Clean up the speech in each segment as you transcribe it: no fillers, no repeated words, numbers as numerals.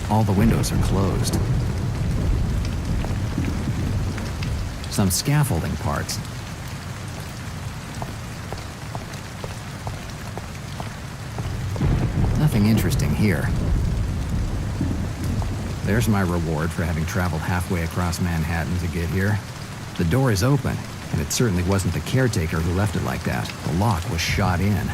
All the windows are closed. Some scaffolding parts. Nothing interesting here. There's my reward for having traveled halfway across Manhattan to get here. The door is open, and it certainly wasn't the caretaker who left it like that. The lock was shot in.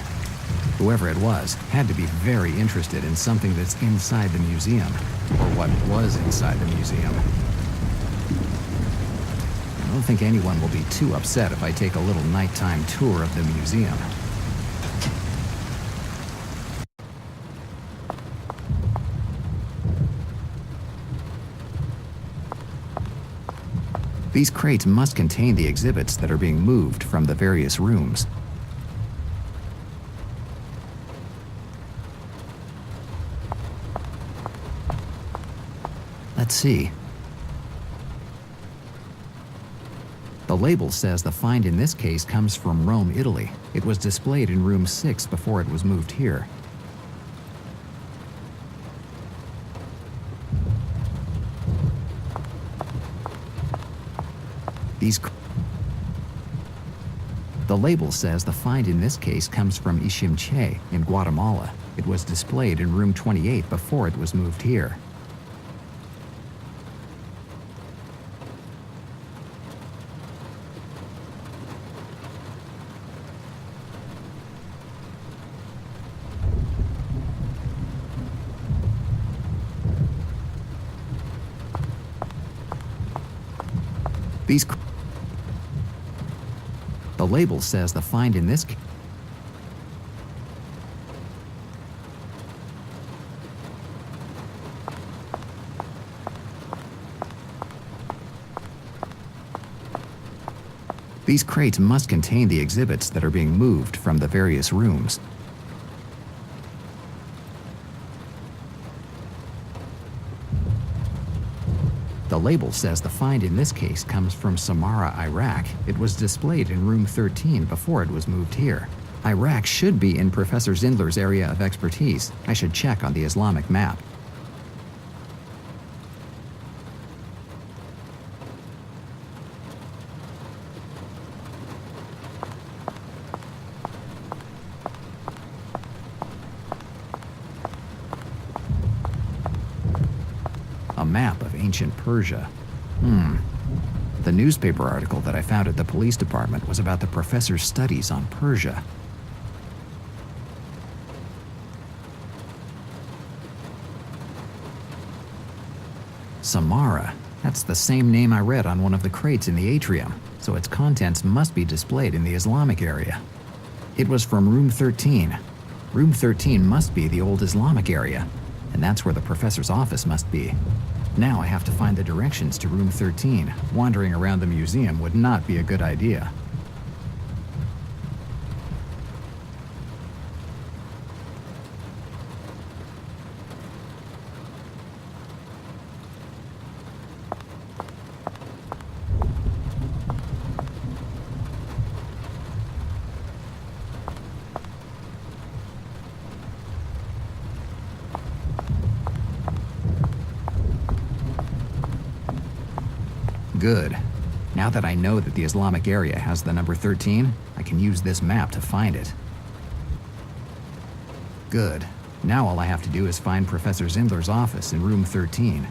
Whoever it was had to be very interested in something that's inside the museum, or what was inside the museum. I don't think anyone will be too upset if I take a little nighttime tour of the museum. These crates must contain the exhibits that are being moved from the various rooms. Let's see. The label says the find in this case comes from Rome, Italy. It was displayed in room 6 before it was moved here. The label says the find in this case comes from Ishimche in Guatemala. It was displayed in room 28 before it was moved here. The label says the find in this case. These crates must contain the exhibits that are being moved from the various rooms. The label says the find in this case comes from Samarra, Iraq. It was displayed in room 13 before it was moved here. Iraq should be in Professor Zindler's area of expertise. I should check on the Islamic map. A map of ancient Persia. The newspaper article that I found at the police department was about the professor's studies on Persia. Samarra. That's the same name I read on one of the crates in the atrium, so its contents must be displayed in the Islamic area. It was from room 13. Room 13 must be the old Islamic area, and that's where the professor's office must be. Now I have to find the directions to room 13. Wandering around the museum would not be a good idea. Good. Now that I know that the Islamic area has the number 13, I can use this map to find it. Good. Now all I have to do is find Professor Zindler's office in room 13.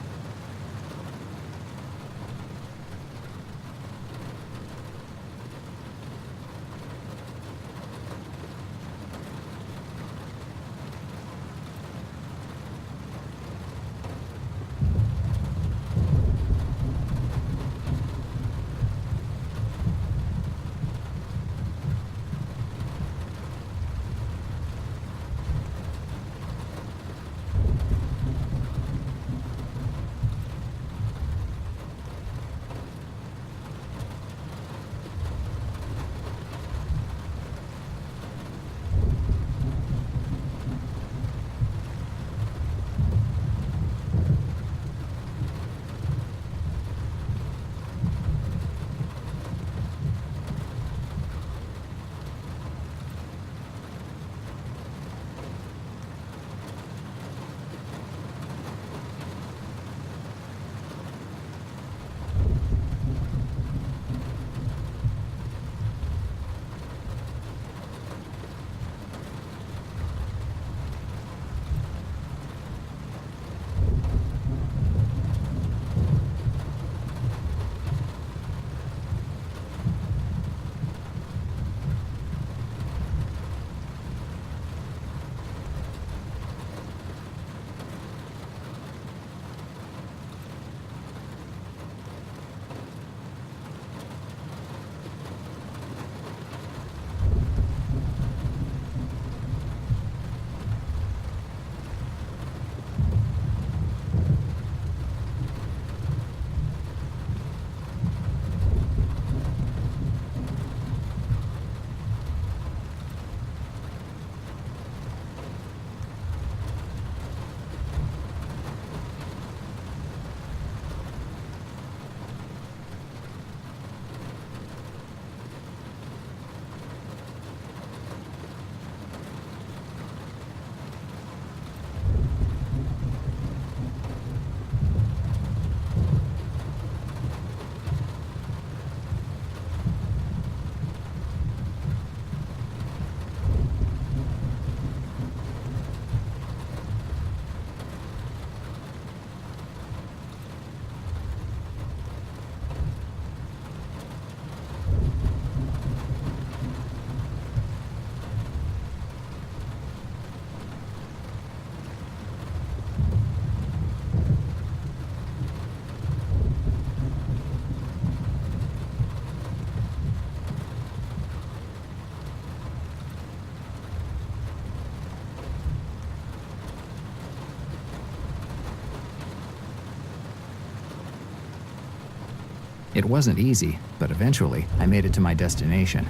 It wasn't easy, but eventually I made it to my destination.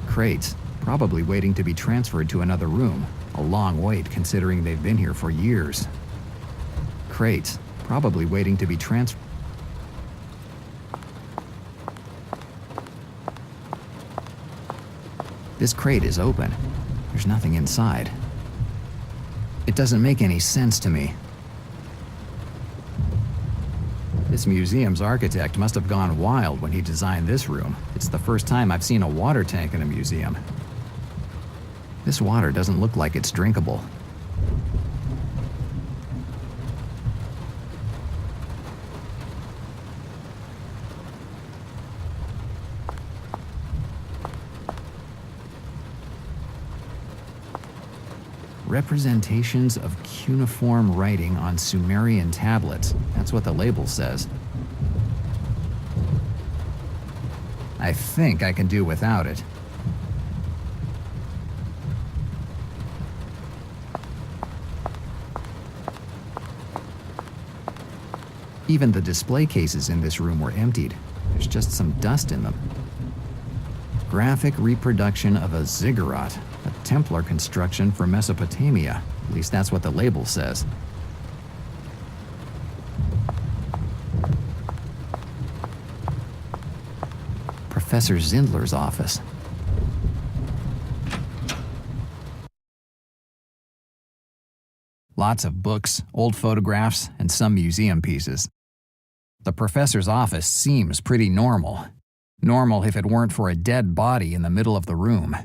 Crates, probably waiting to be transferred to another room. A long wait considering they've been here for years. Crates, probably waiting to be transferred. This crate is open. There's nothing inside. It doesn't make any sense to me. This museum's architect must have gone wild when he designed this room. It's the first time I've seen a water tank in a museum. This water doesn't look like it's drinkable. Representations of cuneiform writing on Sumerian tablets. That's what the label says. I think I can do without it. Even the display cases in this room were emptied. There's just some dust in them. Graphic reproduction of a ziggurat, a Templar construction from Mesopotamia. At least that's what the label says. Professor Zindler's office. Lots of books, old photographs, and some museum pieces. The professor's office seems pretty normal. Normal if it weren't for a dead body in the middle of the room.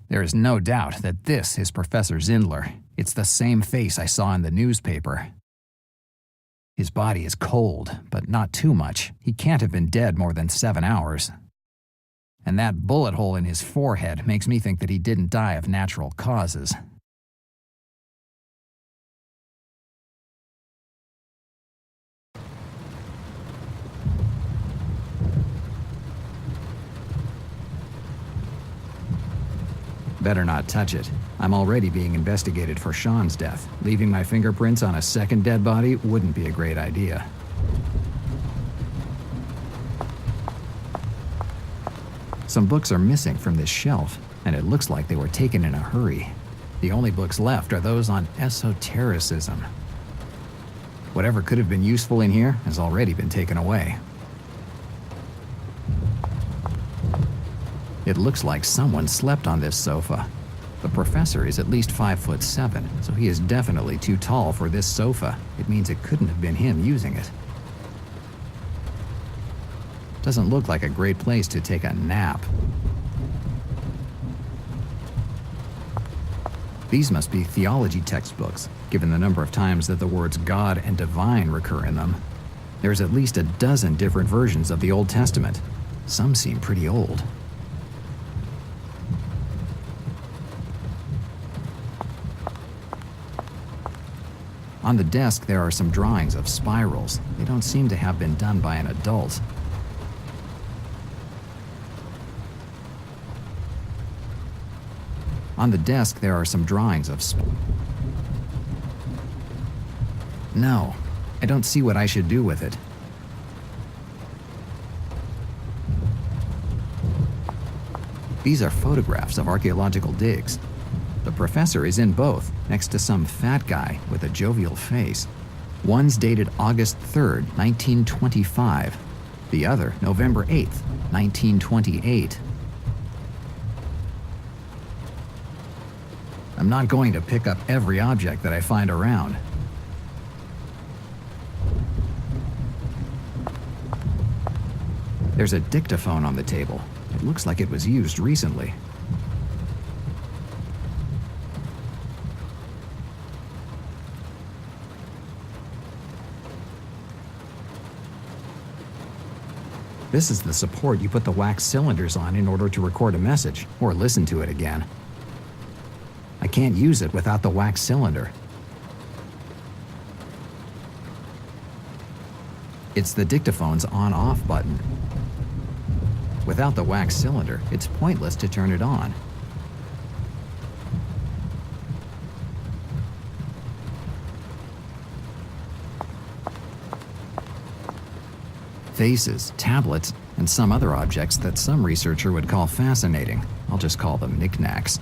There is no doubt that this is Professor Zindler. It's the same face I saw in the newspaper. His body is cold, but not too much. He can't have been dead more than 7 hours. And that bullet hole in his forehead makes me think that he didn't die of natural causes. Better not touch it. I'm already being investigated for Sean's death. Leaving my fingerprints on a second dead body wouldn't be a great idea. Some books are missing from this shelf, and it looks like they were taken in a hurry. The only books left are those on esotericism. Whatever could have been useful in here has already been taken away. It looks like someone slept on this sofa. The professor is at least 5'7", so he is definitely too tall for this sofa. It means it couldn't have been him using it. Doesn't look like a great place to take a nap. These must be theology textbooks, given the number of times that the words God and divine recur in them. There's at least a dozen different versions of the Old Testament. Some seem pretty old. On the desk, there are some drawings of spirals. They don't seem to have been done by an adult. On the desk, there are some drawings of No, I don't see what I should do with it. These are photographs of archaeological digs. The professor is in both, next to some fat guy with a jovial face. One's dated August 3rd, 1925. The other, November 8th, 1928. I'm not going to pick up every object that I find around. There's a dictaphone on the table. It looks like it was used recently. This is the support you put the wax cylinders on in order to record a message, or listen to it again. I can't use it without the wax cylinder. It's the dictaphone's on-off button. Without the wax cylinder, it's pointless to turn it on. Faces, tablets, and some other objects that some researcher would call fascinating. I'll just call them knickknacks.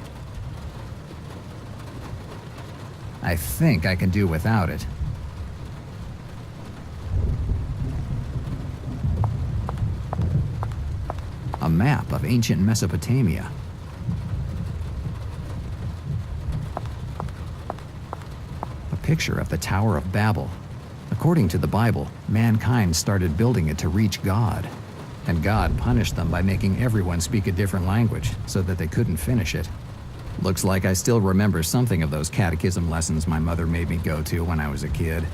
I think I can do without it. A map of ancient Mesopotamia. A picture of the Tower of Babel. According to the Bible, mankind started building it to reach God. And God punished them by making everyone speak a different language so that they couldn't finish it. Looks like I still remember something of those catechism lessons my mother made me go to when I was a kid.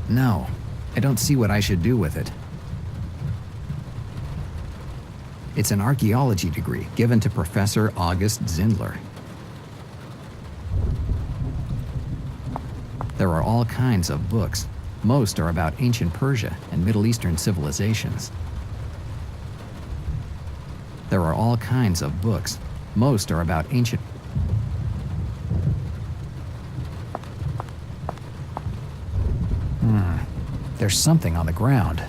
No, I don't see what I should do with it. It's an archaeology degree given to Professor August Zindler. There are all kinds of books. Most are about ancient Persia and Middle Eastern civilizations. There are all kinds of books. Most are about ancient... There's something on the ground.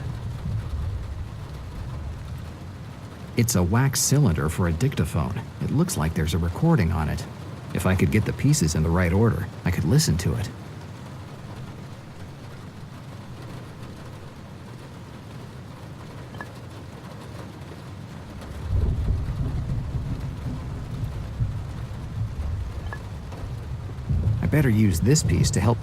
It's a wax cylinder for a dictaphone. It looks like there's a recording on it. If I could get the pieces in the right order, I could listen to it. I better use this piece to help.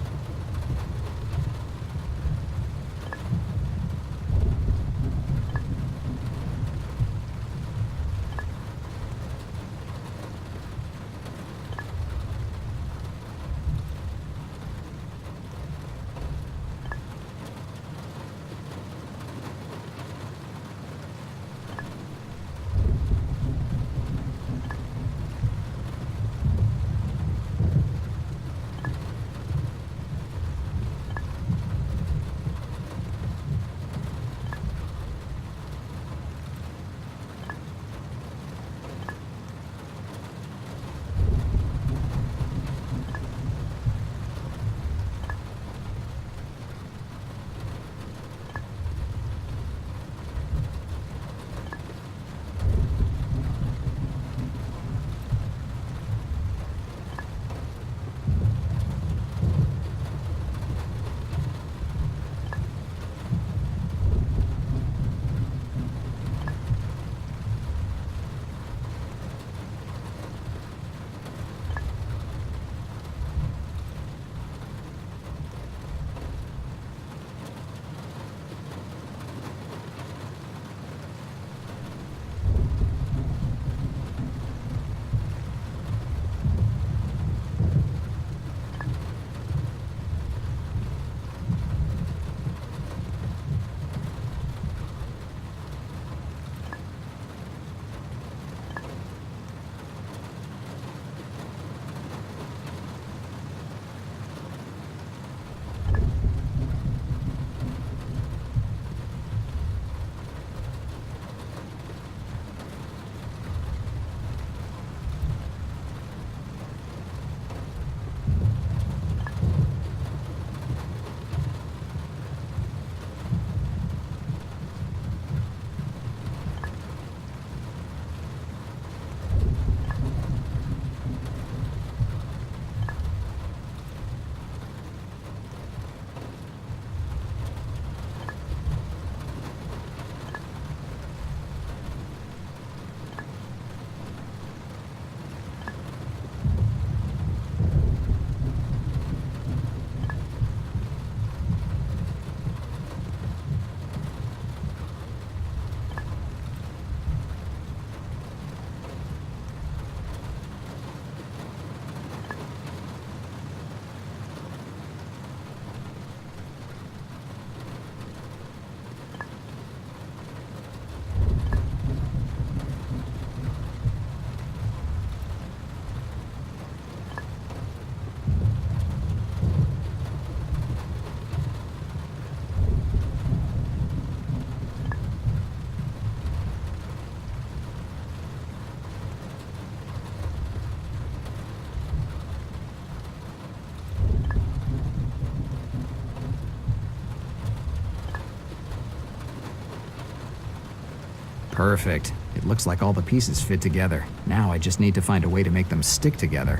Perfect. It looks like all the pieces fit together. Now I just need to find a way to make them stick together.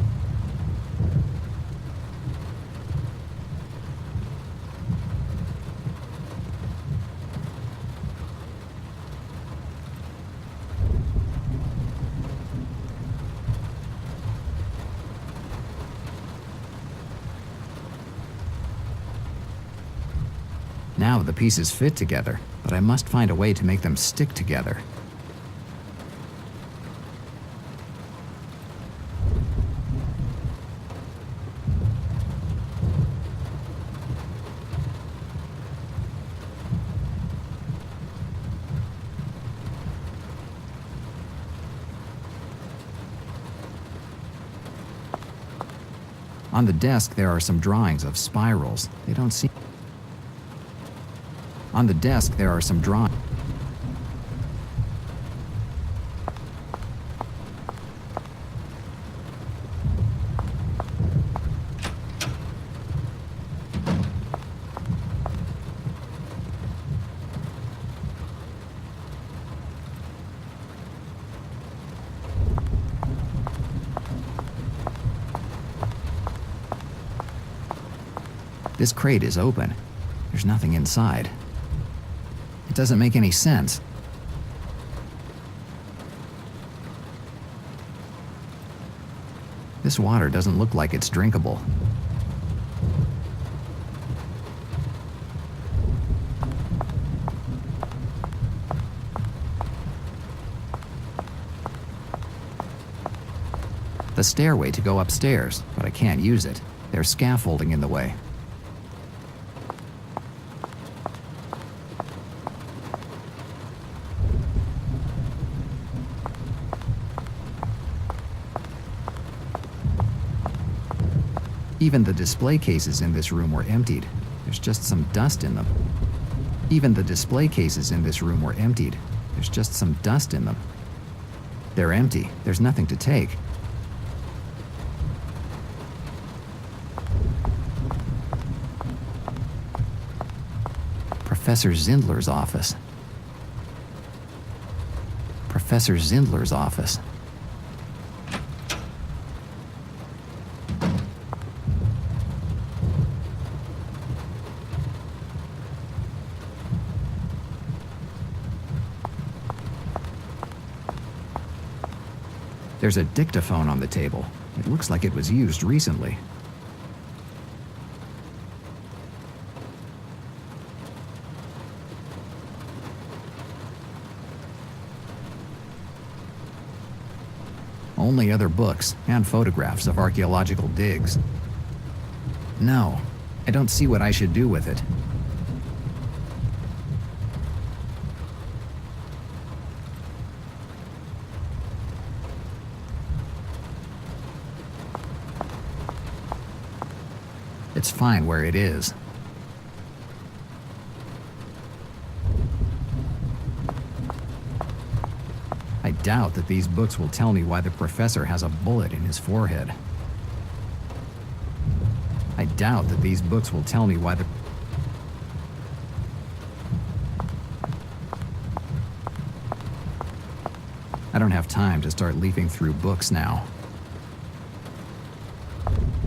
Now the pieces fit together, but I must find a way to make them stick together. On the desk there are some drawings of spirals. They don't seem... On the desk there are some drawings. This crate is open. There's nothing inside. It doesn't make any sense. This water doesn't look like it's drinkable. The stairway to go upstairs, but I can't use it. There's scaffolding in the way. Even the display cases in this room were emptied. There's just some dust in them. Even the display cases in this room were emptied. There's just some dust in them. They're empty. There's nothing to take. Professor Zindler's office. Professor Zindler's office. There's a dictaphone on the table. It looks like it was used recently. Only other books and photographs of archaeological digs. No, I don't see what I should do with it. It's fine where it is. I doubt that these books will tell me why the professor has a bullet in his forehead. I doubt that these books will tell me why the... I don't have time to start leafing through books now.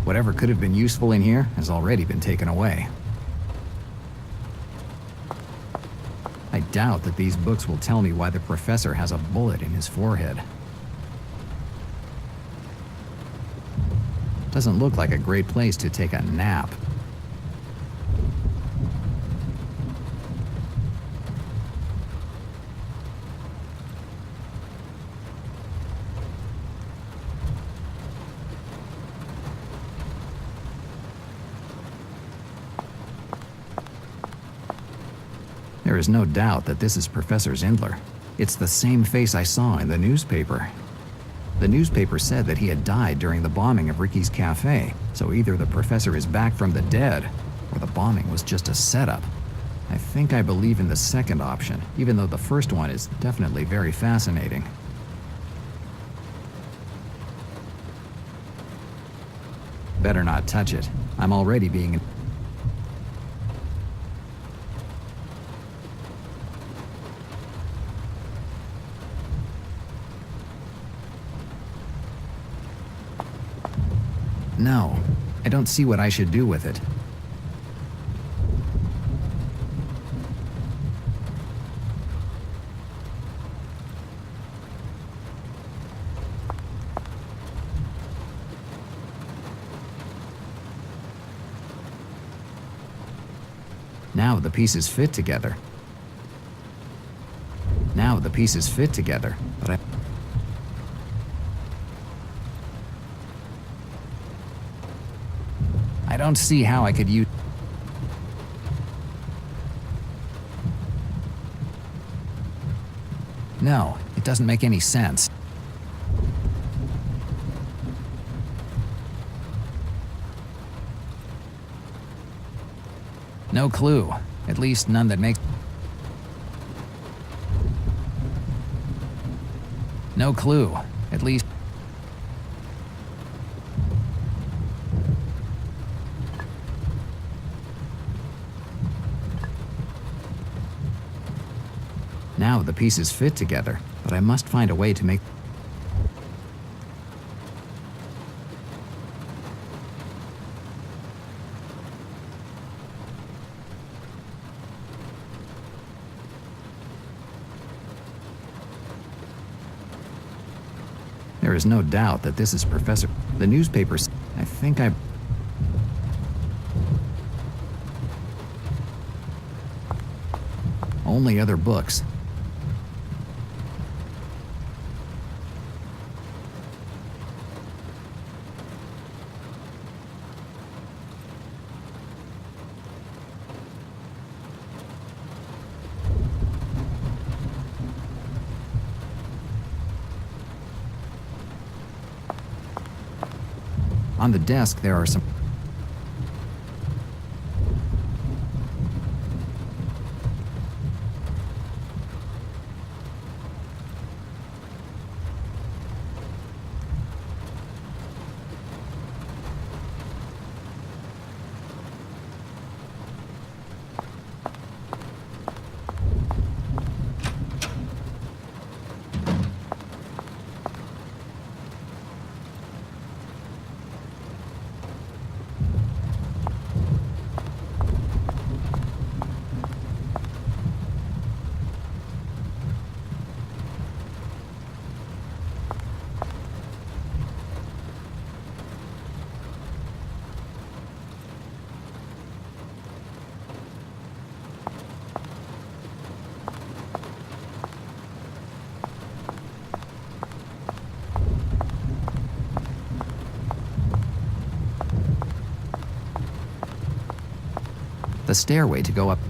Whatever could have been useful in here has already been taken away. I doubt that these books will tell me why the professor has a bullet in his forehead. Doesn't look like a great place to take a nap. There is no doubt that this is Professor Zindler. It's the same face I saw in the newspaper. The newspaper said that he had died during the bombing of Ricky's cafe, so either the professor is back from the dead, or the bombing was just a setup. I think I believe in the second option, even though the first one is definitely very fascinating. Better not touch it. I'm already being... No, I don't see what I should do with it. Now the pieces fit together. Now the pieces fit together, but I don't see how I could use... No, it doesn't make any sense. No clue. At least none that makes... No clue. At least... Now the pieces fit together, but I must find a way to make... There is no doubt that this is Professor... The newspapers... I think I... Only other books. On the desk, there are some... The stairway to go up.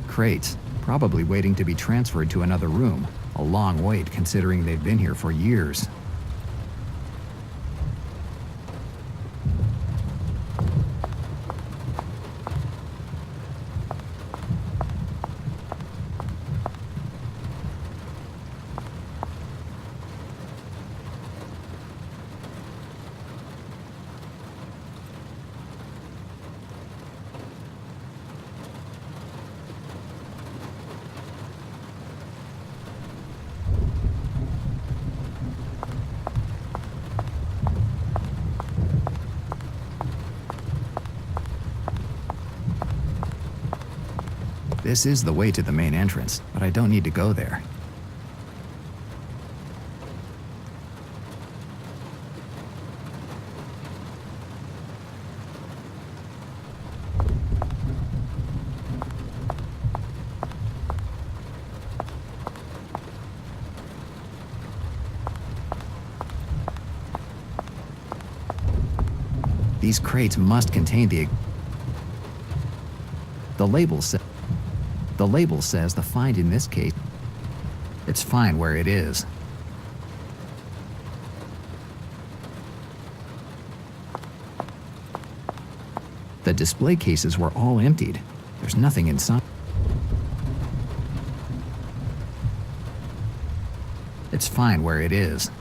Crates, probably waiting to be transferred to another room. A long wait considering they've been here for years. This is the way to the main entrance, but I don't need to go there. These crates must contain the label says... The label says the find in this case, it's fine where it is. The display cases were all emptied. There's nothing inside. It's fine where it is.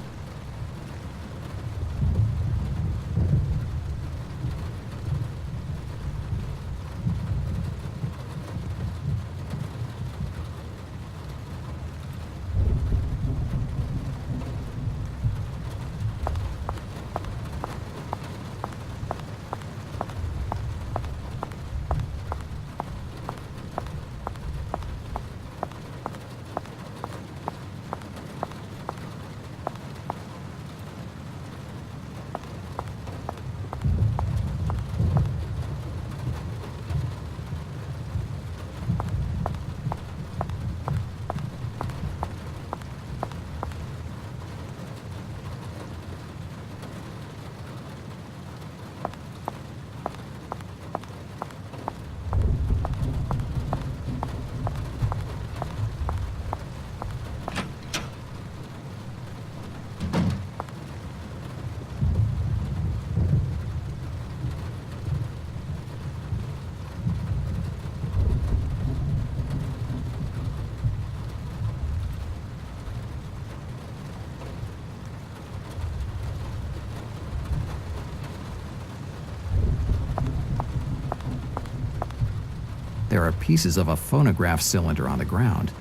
There are pieces of a phonograph cylinder on the ground.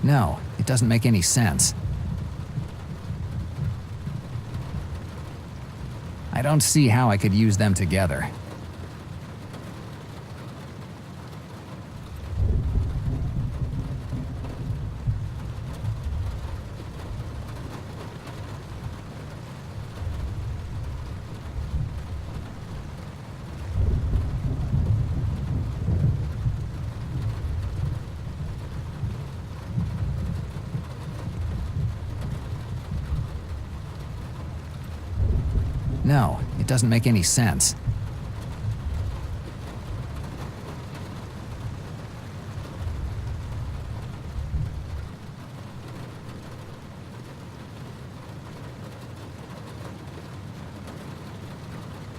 No, it doesn't make any sense. I don't see how I could use them together. No, it doesn't make any sense.